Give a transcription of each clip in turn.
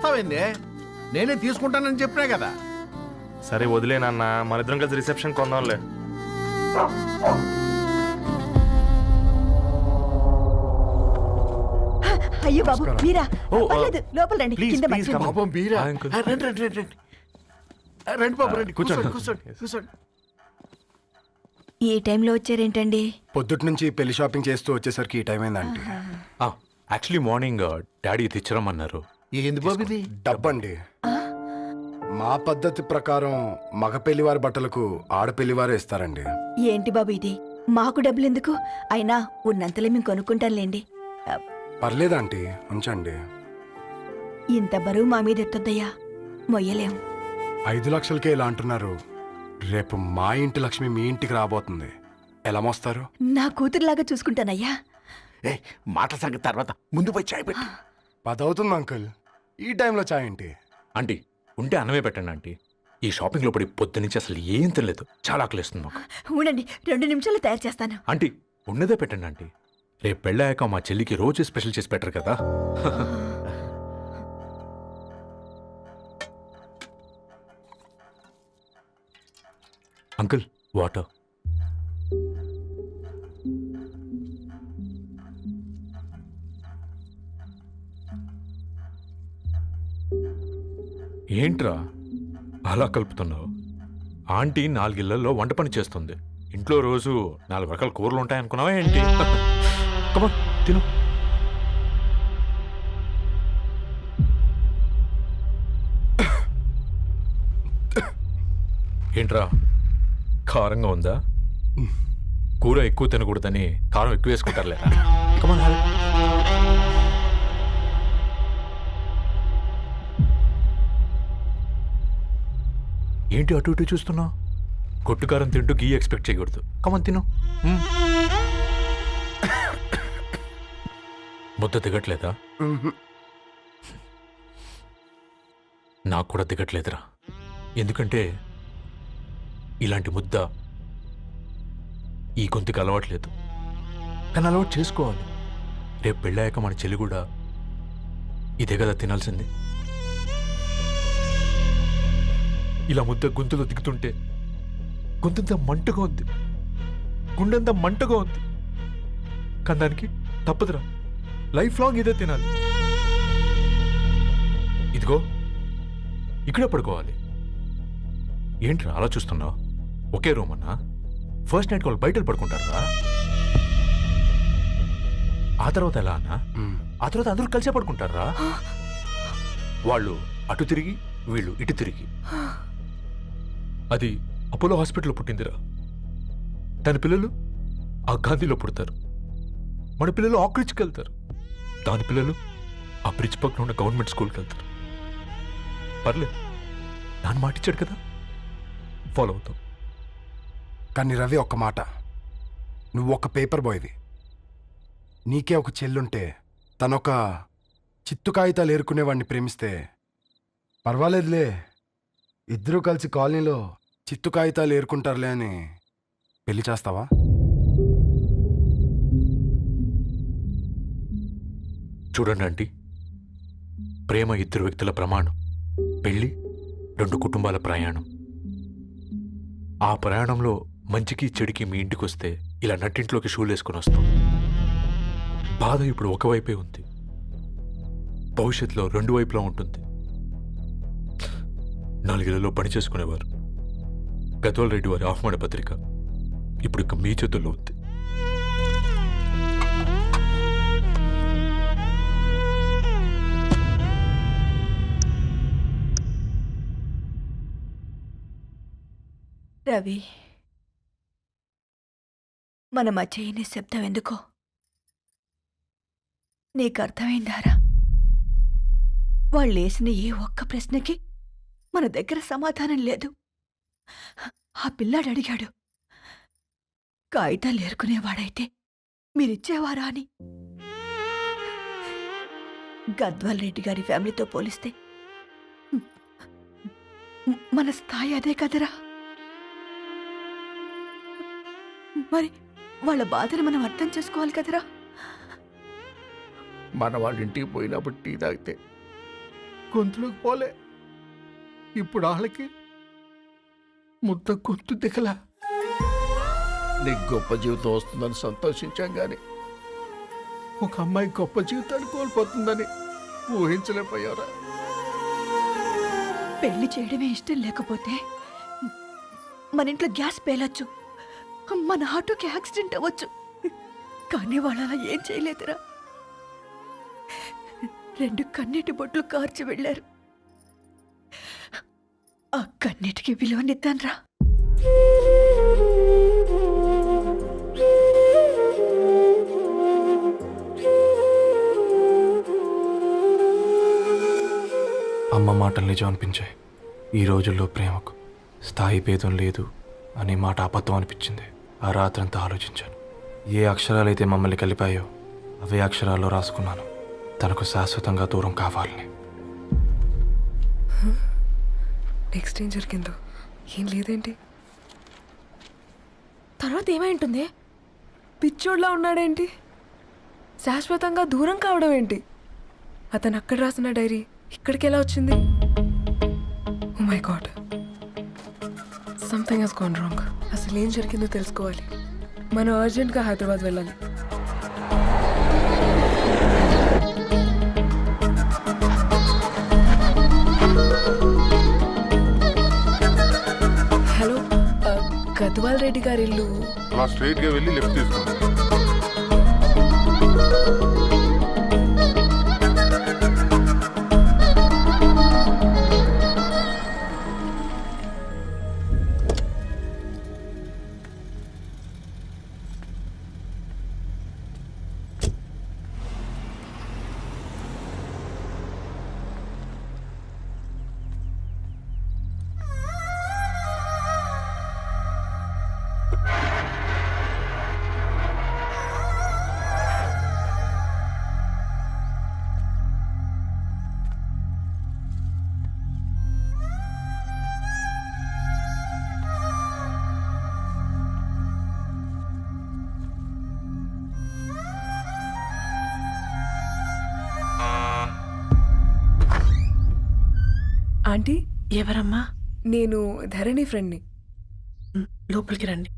చేస్తావేంది? నేనే తీసుకుంటానని చెప్పినా కదా. సరే వదిలేనన్నా, మన ఇద్దరం కలిసి రిసెప్షన్ కొందాంలే. అయ్యో బాబు మీరా? ఓ, పర్లేదు, లోపల రండి. ప్లీజ్, కింద ప్లీజ్, మర్చిపోయాను. come on. పాపం బీరా. ఆ, అంకుల్. రండి రండి రండి రండి. రండి బాబు రండి. కూర్చోండి. కూర్చోండి కూర్చోండి. ఈ టైంలో వచ్చారేంటండి? పొద్దుటి నుంచి పెళ్లి షాపింగ్ చేస్తూ వచ్చేసరికి ఈ టైం అయిందండి. యాక్చువల్లీ మార్నింగ్ డాడీ తెచ్చరమన్నారు. ఏంది బాబు ఇది? డబ్బండి. మా పద్ధతి ప్రకారం మగ పెళ్లివారి బట్టలకు ఆడపెళ్లివారే ఇస్తారండి. ఏంటి బాబు ఇది? మాకు డబ్బులు ఎందుకు? అయినా ఉన్నంతలే మేము కొనుక్కుంటాంలేండి. పర్లేదు ఆంటీ, ఉంచండి. ఇంత బరువు మా మీద ఎత్తొద్దయ్యా, మొయ్యలేం. 5 లక్షలకే ఇలా అంటున్నారు. రేపు మా ఇంటి లక్ష్మి మీ ఇంటికి రాబోతుంది. ఎలా మోస్తారు? నా కూతురులాగా చూసుకుంటానయ్యా. ఏయ్, మాటల సంగతి తర్వాత, ముందు పోయి చాయ్ పెట్టు. 10 అవుతుంది అంకుల్. ఈ టైంలో చాయ్ ఏంటి? ఆంటీ ఉంటే అన్నమే పెట్టండి ఆంటీ. ఈ షాపింగ్లో పడి పొద్దు నుంచి అసలు ఏం తెలియదు. చాలా ఆకలిస్తుంది మాకు. ఉండండి, 2 నిమిషాలు తయారు చేస్తాను. ఆంటీ ఉన్నదే పెట్టండి ఆంటీ. రేపు పెళ్ళాక మా చెల్లికి రోజు స్పెషల్ చేసి పెట్టరు కదా. Uncle water. ఏంట్రా అలా కలుపుతున్నావు? ఆంటీ 4 ఇళ్లలో వంట పని చేస్తుంది. ఇంట్లో రోజు 4 రకాల కూరలు ఉంటాయనుకున్నావా ఏంటి? కమా తిను. ఏంట్రా కారంగా ఉందా? కూర ఎక్కువ తినకూడదని కారం ఎక్కువ వేసుకుంటారులేరా. కమా. ఏంటి అటు ఇటు చూస్తున్నావు? కొట్టుకారం తింటూ గీ ఎక్స్పెక్ట్ చేయకూడదు. కమన్ తిను. ముద్ద దిగట్లేదా? నాకు కూడా దిగట్లేదురా. ఎందుకంటే ఇలాంటి ముద్ద ఈ గొంతుకి అలవాట్లేదు. కానీ అలవాటు చేసుకోవాలి. రేపు పెళ్ళాక మన చెల్లి కూడా ఇదే కదా తినాల్సింది. ఇలా ముద్ద గొంతులో దిగుతుంటే గొంతంతా మంటగా ఉంది, గుండెంతా మంటగా ఉంది. కానీ దానికి తప్పదురా, లైఫ్ లాంగ్ ఇదే తినాలి. ఇదిగో ఇక్కడే పడుకోవాలి. ఏంట్రా అలా చూస్తున్నావు? ఒకే రూమ్ అన్నా? ఫస్ట్ నైట్ వాళ్ళు బయటలు పడుకుంటారా? ఆ తర్వాత ఎలా అన్నా? ఆ తర్వాత అందరూ కలిసే పడుకుంటారా? వాళ్ళు అటు తిరిగి, వీళ్ళు ఇటు తిరిగి. అది అపోలో హాస్పిటల్లో పుట్టిందిరా. దాని పిల్లలు ఆ గాంధీలో పుడతారు. మన పిల్లలు ఆక్రిడ్జ్కి వెళ్తారు. దాని పిల్లలు ఆ బ్రిడ్జ్ పక్కన ఉన్న గవర్నమెంట్ స్కూల్కి వెళ్తారు. పర్లేదు, నాన్న మాటిచ్చాడు కదా, ఫాలో అవుతాం. కానీ రవి, ఒక్క మాట. నువ్వు ఒక పేపర్ బాయ్వి. నీకే ఒక చెల్లుంటే తనొక చిత్తు కాగితాలు ఏరుకునేవాడిని ప్రేమిస్తే పర్వాలేదులే, ఇద్దరూ కలిసి కాలనీలో చిత్తు కాగితాలు ఏరుకుంటారులే అని పెళ్లి చేస్తావా? చూడండి ఆంటీ, ప్రేమ 2 వ్యక్తుల ప్రమాణం, పెళ్లి 2 కుటుంబాల ప్రయాణం. ఆ ప్రయాణంలో మంచికి చెడుకి మీ ఇంటికి వస్తే ఇలా నట్టింట్లోకి షూలు వేసుకుని వస్తాం. బాధ ఇప్పుడు ఒకవైపే ఉంది, భవిష్యత్తులో 2 వైపులా ఉంటుంది. 4 ఇళ్లలో పని చేసుకునేవారు. గద్వాల్ రెడ్డి వారి ఆహ్వాన పత్రిక ఇప్పుడు ఇక మీ చేతుల్లో ఉంది. రవి, మన మధ్య ఈ నిశ్శబ్దం ఎందుకో నీకు అర్థమైందారా? వాళ్ళేసిన ఏ ఒక్క ప్రశ్నకి మన దగ్గర సమాధానం లేదు. ఆ పిల్లాడు అడిగాడు, కాగితాలు ఏరుకునేవాడైతే మీరిచ్చేవారా అని. గద్వాల్ రెడ్డి గారి ఫ్యామిలీతో పోలిస్తే మన స్థాయి అదే కదరా. మరి వాళ్ళ బాధను మనం అర్థం చేసుకోవాలి కదరా. మన వాళ్ళ ఇంటికి పోయినప్పుడు టీ తాగితే గొంతులోకి పోలే. ఇప్పుడు వాళ్ళకి ముద్ద గొంతు దిగలా. నీకు గొప్ప జీవితం వస్తుందని సంతోషించాం గాని ఒక అమ్మాయి గొప్ప జీవితాన్ని కోల్పోతుందని ఊహించలేకపోయారా? పెళ్లి చేయడమే ఇష్టం లేకపోతే మన ఇంట్లో గ్యాస్ పేలొచ్చు, మన ఆటోకి యాక్సిడెంట్ అవ్వచ్చు. కానీ వాళ్ళు అలా ఏం చేయలేదురా. 2 కన్నీటి బొట్లు కార్చి వెళ్ళారు. ఆ కన్నీటికి విలువనిద్దాన్రా. అమ్మ మాటలు నిజం అనిపించాయి. ఈ రోజుల్లో ప్రేమకు స్థాయి భేదం లేదు అనే మాట అబద్ధం అనిపించింది. ఆ రాత్రంతా ఆలోచించాను. ఏ అక్షరాలైతే మమ్మల్ని కలిపాయో అవే అక్షరాల్లో రాసుకున్నాను, తనకు శాశ్వతంగా దూరం కావాలని. నెక్స్ట్ ఏం జరిగిందో ఏం లేదేంటి? తర్వాత ఏమై ఉంటుంది? పిచ్చోడ్లా ఉన్నాడేంటి? శాశ్వతంగా దూరం కావడం ఏంటి? అతను అక్కడ రాసిన డైరీ ఇక్కడికి ఎలా వచ్చింది? Oh my god, something has gone wrong. అసలు ఏం జరిగిందో తెలుసుకోవాలి. మనం అర్జెంట్గా హైదరాబాద్ వెళ్ళాలి. హలో, గద్వాల్ రెడ్డి గారి ఇల్లు. అలా స్ట్రైట్ గా వెళ్ళి లెఫ్ట్ తీసుకోండి. ఆంటీ, ఎవరమ్మా? నేను ధరణి ఫ్రెండ్ని. లోపలికి రండి.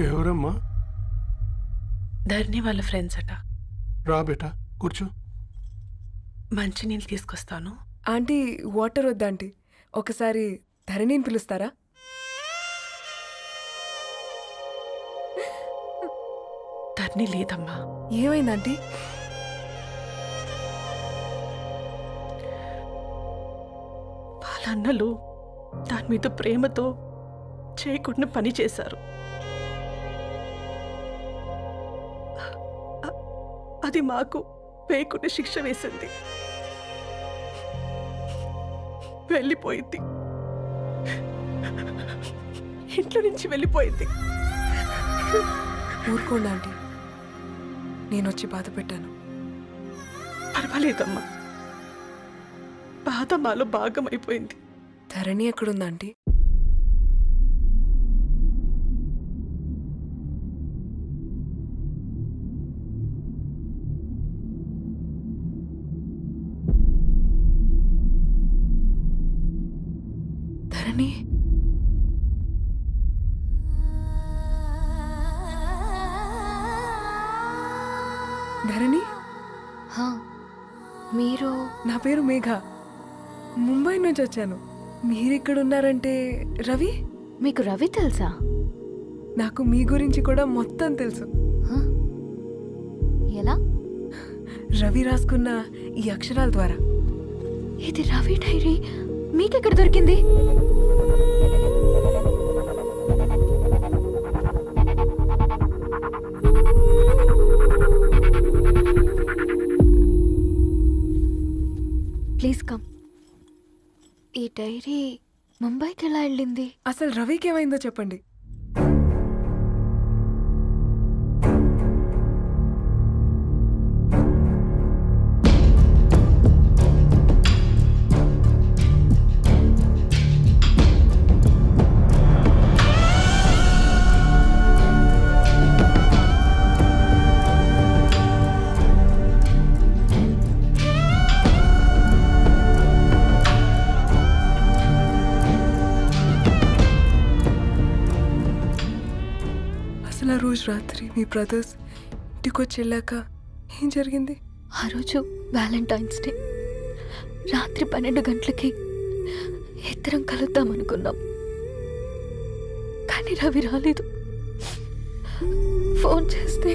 ఎవరమ్మా? ధరణి వాళ్ళ ఫ్రెండ్స్ అట. రా బేటా, కూర్చో. మంచినీళ్ళు తీసుకొస్తాను. ఆంటీ, వాటర్ వద్దాంటీ, ఒకసారి ధరణిని పిలుస్తారా? ధరణి లేదమ్మా. ఏమైందంటీ? వాళ్ళ అన్నలు దాని మీద ప్రేమతో చేయకుండా పని చేశారు. అది మాకు వేయకుండా శిక్ష వేసింది. వెళ్ళిపోయింది, ఇంట్లో నుంచి వెళ్ళిపోయింది. ఊరుకోండి ఆంటీ, నేను వచ్చి బాధ పెట్టాను. పర్వాలేదమ్మా, బాధ మాలో భాగం అయిపోయింది. ధరణి ఎక్కడుందా ఆంటీ? ధరణి, ధరణి, మీరు? నా పేరు మేఘ, ముంబై నుంచి వచ్చాను. మీరిక్కడ ఉన్నారంటే రవి? మీకు రవి తెలుసా? నాకు మీ గురించి కూడా మొత్తం తెలుసు. ఎలా? రవి రాసుకున్న ఈ అక్షరాల ద్వారా. ఇది రవి డైరీ మీకెక్కడ దొరికింది? Please come. ఈ డైరీ ముంబైకి ఎలా వెళ్ళింది? అసలు రవికి ఏమైందో చెప్పండి. రోజు రాత్రి మీ బ్రదర్స్ ఇంటికి వచ్చి వెళ్ళాక ఏం జరిగింది? ఆ రోజు వ్యాలంటైన్స్ డే రాత్రి 12 గంటలకి ఇద్దరం కలుద్దాం అనుకున్నాం. కానీ రవి రాలేదు. ఫోన్ చేస్తే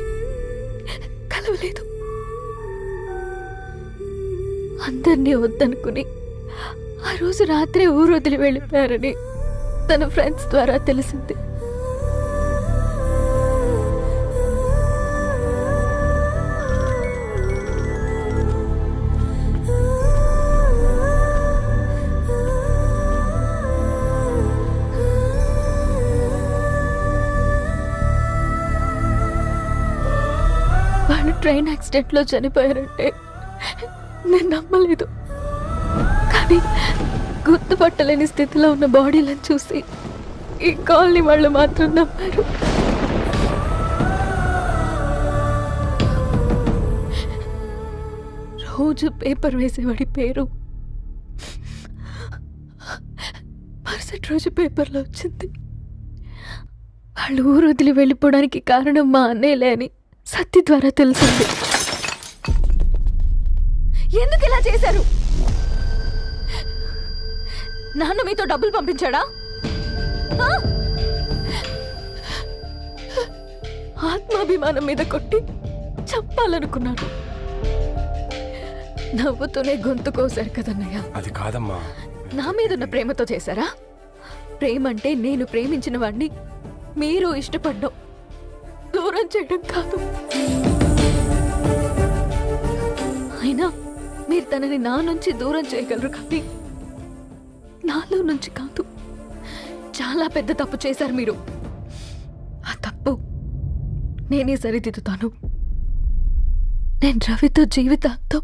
కలవలేదు. అందరినీ వద్దనుకుని ఆ రోజు రాత్రి ఊరు వదిలి వెళ్ళిపోయారని తన ఫ్రెండ్స్ ద్వారా తెలిసింది. వాళ్ళు ట్రైన్ యాక్సిడెంట్లో చనిపోయారంటే నేను నమ్మలేదు. కానీ గుర్తుపట్టలేని స్థితిలో ఉన్న బాడీలను చూసి ఈ కాలనీ వాళ్ళు మాత్రం నమ్మారు. రోజు పేపర్ వేసేవాడి పేరు మరుసటి రోజు పేపర్లో వచ్చింది. వాళ్ళు ఊరు వదిలి వెళ్ళిపోవడానికి కారణం మా అన్నయ్యలే అని సత్తి ద్వారా తెలిసింది. ఎందుకు ఇలా చేశారు? నాన్న మీతో డబ్బులు పంపించాడా? ఆ? ఆత్మాభిమానం మీద కొట్టి చంపాలనుకున్నారు. నవ్వుతూనే గొంతు కోసారు కదన్నయ్య. అది కాదమ్మా. నా మీదున్న ప్రేమతో చేశారా? ప్రేమ అంటే నేను ప్రేమించిన వాడిని మీరు ఇష్టపడ్డం, దూరం చేయడం కాదు. అయినా మీరు తనని నా నుంచి దూరం చేయగలరు, కానీ నాలో నుంచి కాదు. చాలా పెద్ద తప్పు చేశారు మీరు. ఆ తప్పు నేనే సరిదిద్దుతాను. నేను రవితో జీవితాంతం